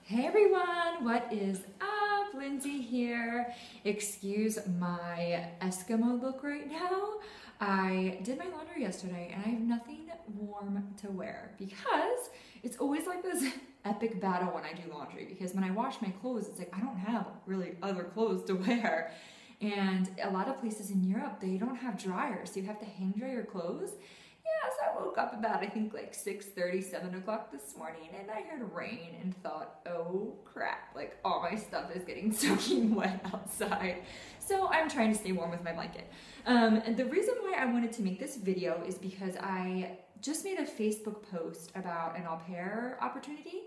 Hey everyone, what is up? Lindsay here. Excuse my Eskimo look right now. I did my laundry yesterday and I have nothing warm to wear because it's always like this epic battle when I do laundry, because when I wash my clothes, it's like I don't have really other clothes to wear. And a lot of places in Europe, they don't have dryers, so you have to hang dry your clothes. Yeah, so I woke up about, I think, like 6:30, 7 o'clock this morning, and I heard rain and thought, oh crap, like all my stuff is getting soaking wet outside. So I'm trying to stay warm with my blanket. And the reason why I wanted to make this video is because I just made a Facebook post about an au pair opportunity,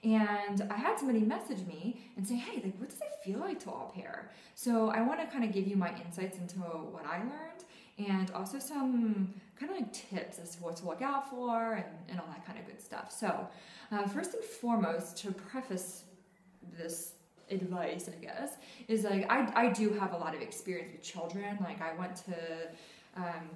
and I had somebody message me and say, hey, like, what does it feel like to au pair? So I want to kind of give you my insights into what I learned, and also some kind of like tips as to what to look out for and all that kind of good stuff. So first and foremost, to preface this advice, I guess, is like I do have a lot of experience with children. Like I went to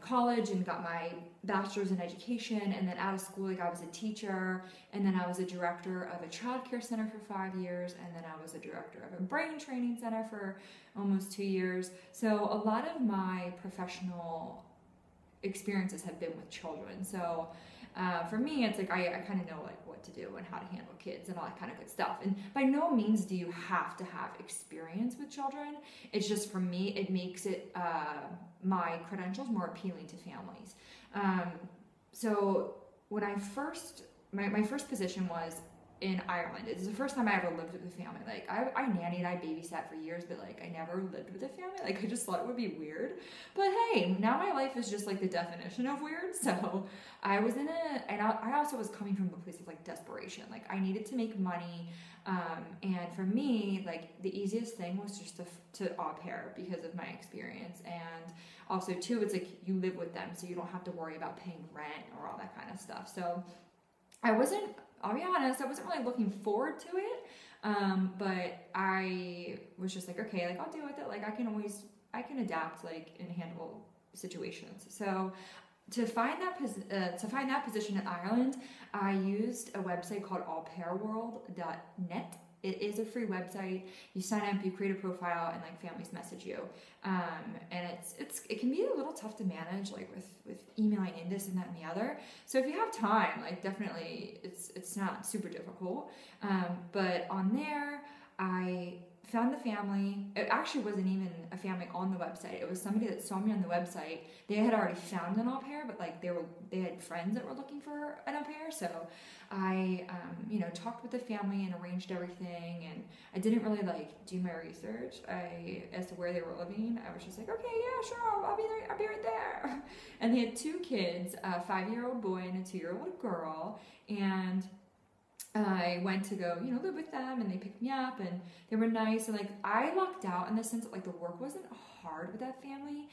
college and got my bachelor's in education, and then out of school, like I was a teacher, and then I was a director of a child care center for 5 years, and then I was a director of a brain training center for almost 2 years. So a lot of my professional experiences have been with children. So for me, it's like I kind of know like what to do and how to handle kids and all that kind of good stuff. And by no means do you have to have experience with children. It's just, for me, it makes it my credentials more appealing to families. So when I first, my first position was in Ireland. It's the first time I ever lived with a family. Like I nannied, I babysat for years, but like I never lived with a family. Like I just thought it would be weird. But hey, now my life is just like the definition of weird. So I was in and I also was coming from a place of like desperation. Like I needed to make money. And for me, like the easiest thing was just to au pair because of my experience. And also too, it's like you live with them, so you don't have to worry about paying rent or all that kind of stuff. So I'll be honest, I wasn't really looking forward to it, but I was just like, okay, like I'll deal with it. Like I can adapt, like, and handle situations. So to find that position in Ireland, I used a website called aupairworld.net. It is a free website. You sign up, you create a profile, and like families message you. And it can be a little tough to manage, like with emailing in this and that and the other. So if you have time, like definitely it's not super difficult. But on there, I found the family. It actually wasn't even a family on the website. It was somebody that saw me on the website. They had already found an au pair, but like they had friends that were looking for an au pair. So I talked with the family and arranged everything, and I didn't really like do my research as to where they were living. I was just like, okay, yeah, sure, I'll be there, I'll be right there. And they had 2 kids, a 5-year-old boy and a 2-year-old girl, and I went to go, live with them, and they picked me up, and they were nice. And like I lucked out in the sense that like the work wasn't hard with that family,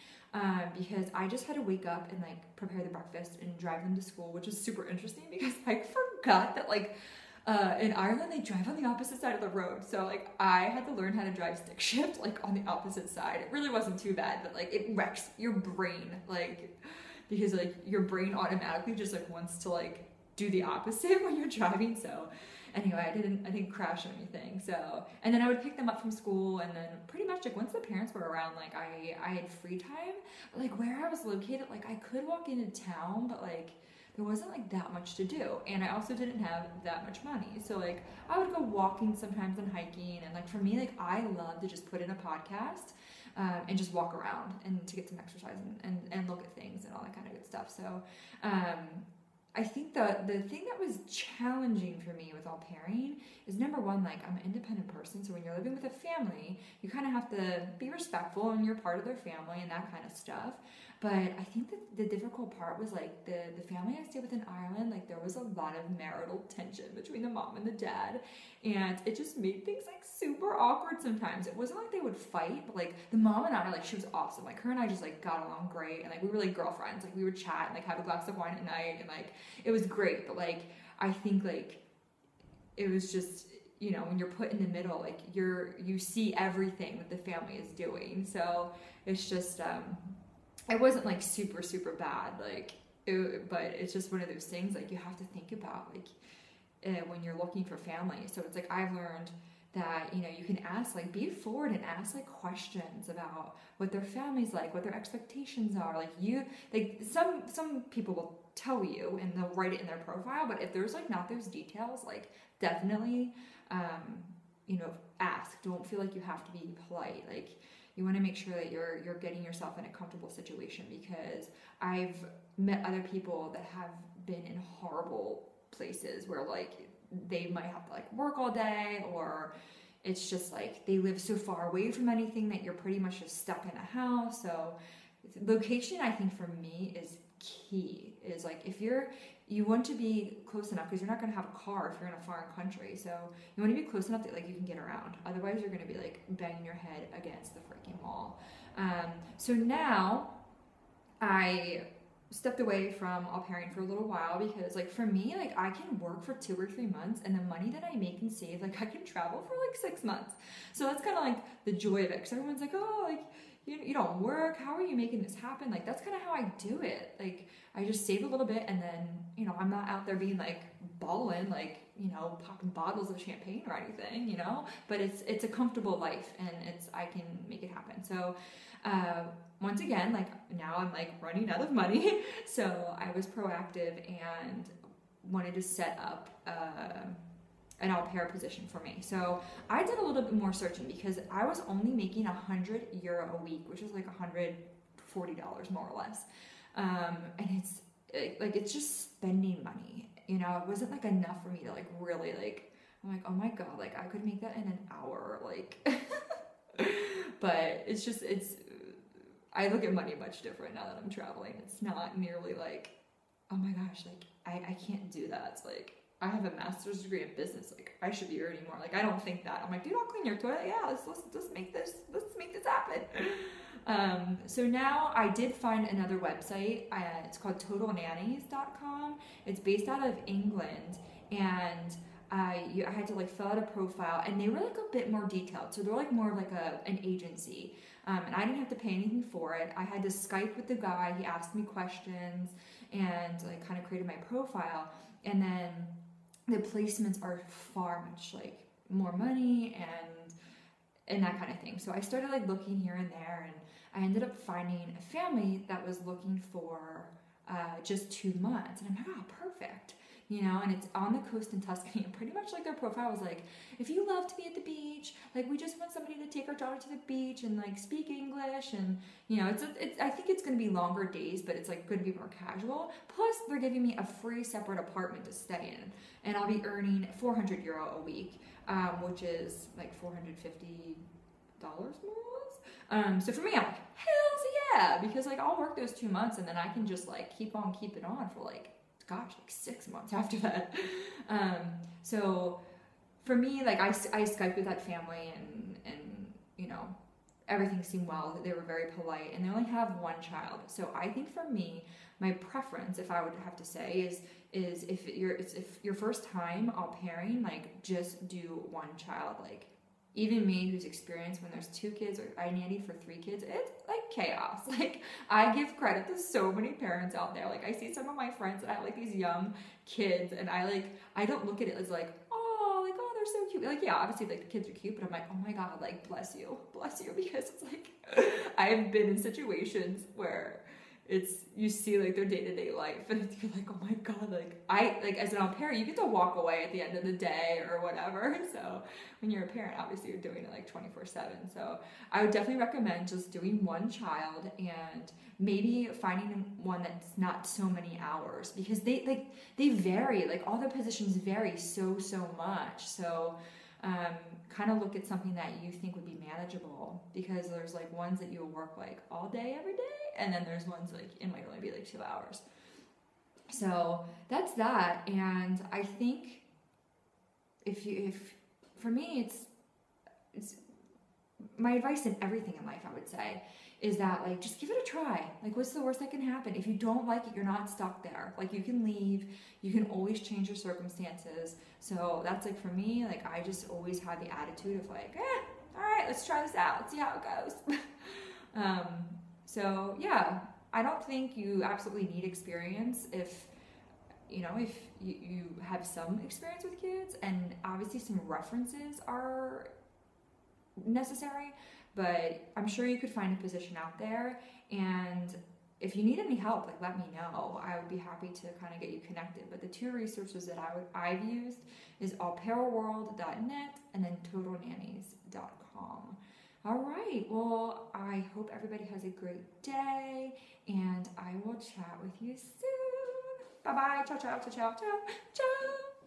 because I just had to wake up and like prepare the breakfast and drive them to school, which is super interesting because I forgot that like in Ireland they drive on the opposite side of the road. So like I had to learn how to drive stick shift like on the opposite side. It really wasn't too bad, but like it wrecks your brain, like, because like your brain automatically just like wants to like do the opposite when you're driving. So anyway, I didn't crash or anything. So, and then I would pick them up from school, and then pretty much like once the parents were around, like I had free time. But like where I was located, like I could walk into town, but like there wasn't like that much to do, and I also didn't have that much money. So like I would go walking sometimes and hiking, and like for me, like I love to just put in a podcast and just walk around and to get some exercise and look at things and all that kind of good stuff. So I think the thing that was challenging for me with au pairing is, number one, like I'm an independent person, so when you're living with a family, you kind of have to be respectful and you're part of their family and that kind of stuff. But I think that the difficult part was like the family I stayed with in Ireland, like there was a lot of marital tension between the mom and the dad, and it just made things like super awkward sometimes. It wasn't like they would fight, but like the mom and I, like she was awesome. Like her and I just like got along great, and like we were like girlfriends. Like we would chat and like have a glass of wine at night, and like it was great. But like I think like it was just, when you're put in the middle, like you see everything that the family is doing. So it's just it wasn't like super super bad, like but it's just one of those things like you have to think about, like when you're looking for family. So it's like I've learned that, you know, you can ask, like, be forward and ask like questions about what their family's like, what their expectations are. Like some people will tell you and they'll write it in their profile, but if there's like not those details, like definitely, you know, ask. Don't feel like you have to be polite. Like, you want to make sure that you're getting yourself in a comfortable situation, because I've met other people that have been in horrible places where like they might have to like work all day, or it's just like they live so far away from anything that you're pretty much just stuck in a house. So location, I think for me, is key. Is like, if you want to be close enough, because you're not going to have a car if you're in a foreign country, so you want to be close enough that like you can get around. Otherwise you're going to be like banging your head against the freaking wall. So now I stepped away from au pairing for a little while, because like for me, like I can work for 2 or 3 months, and the money that I make and save, like I can travel for like 6 months. So that's kind of like the joy of it, because everyone's like, oh, like you don't work, how are you making this happen? Like that's kind of how I do it. Like I just save a little bit, and then, you know, I'm not out there being like balling, like, you know, popping bottles of champagne or anything, you know, but it's a comfortable life, and I can make it happen. So once again, like now I'm like running out of money. So I was proactive and wanted to set up an au pair position for me. So I did a little bit more searching, because I was only making €100 a week, which is like $140 more or less. And it's just spending money, you know. It wasn't like enough for me to like really like, I'm like, oh my God, like I could make that in an hour, like, but I look at money much different now that I'm traveling. It's not nearly like, oh my gosh, like I can't do that. It's like, I have a master's degree in business. Like I should be earning more. Like I don't think that. I'm like, do you not clean your toilet? Yeah, let's make this happen. So now I did find another website. It's called TotalNannies.com. It's based out of England, and I had to like fill out a profile, and they were like a bit more detailed. So they're like more of like an agency. And I didn't have to pay anything for it. I had to Skype with the guy. He asked me questions and like kind of created my profile. And then the placements are far much like more money and that kind of thing. So I started like looking here and there, and I ended up finding a family that was looking for just 2 months. And I'm like, oh, perfect. You know, and it's on the coast in Tuscany, and pretty much like their profile was like, if you love to be at the beach, like we just want somebody to take our daughter to the beach and like speak English, and you know, I think it's going to be longer days, but it's like going to be more casual. Plus, they're giving me a free separate apartment to stay in, and I'll be earning €400 a week, which is like $450 more or less. So for me, I'm like, hells yeah, because like I'll work those 2 months, and then I can just like keep on keeping on for like, gosh, like 6 months after that. So for me, like I Skyped with that family, and you know, everything seemed well. They were very polite, and they only have 1 child. So I think for me, my preference, if I would have to say, is if your first time au pairing, like just do 1 child. Like even me, who's experienced when there's 2 kids, or I nannied for 3 kids, it's like chaos. Like I give credit to so many parents out there. Like I see some of my friends that have like these young kids, and I don't look at it as like, oh, they're so cute. Like yeah, obviously like the kids are cute, but I'm like, oh my God, like bless you, because it's like I've been in situations where you see like their day-to-day life, and you're like, oh my God, like as an au pair, you get to walk away at the end of the day or whatever. So when you're a parent, obviously you're doing it like 24/7. So I would definitely recommend just doing 1 child, and maybe finding one that's not so many hours, because they vary, like all the positions vary so much. So kind of look at something that you think would be manageable, because there's like ones that you'll work like all day every day, and then there's ones like it might only be like 2 hours. So that's that. And I think if for me, it's my advice in everything in life, I would say, is that like just give it a try. Like what's the worst that can happen? If you don't like it, you're not stuck there. Like you can leave, you can always change your circumstances. So that's like for me, like I just always had the attitude of like, all right, let's try this out, let's see how it goes. So yeah, I don't think you absolutely need experience. you know, if you have some experience with kids, and obviously some references are necessary, but I'm sure you could find a position out there. And if you need any help, like, let me know. I would be happy to kind of get you connected. But the two resources that I've used is aupaireworld.net and then totalnannies.com. All right, well, I hope everybody has a great day, and I will chat with you soon. Bye bye. Ciao, ciao, ciao, ciao, ciao, ciao.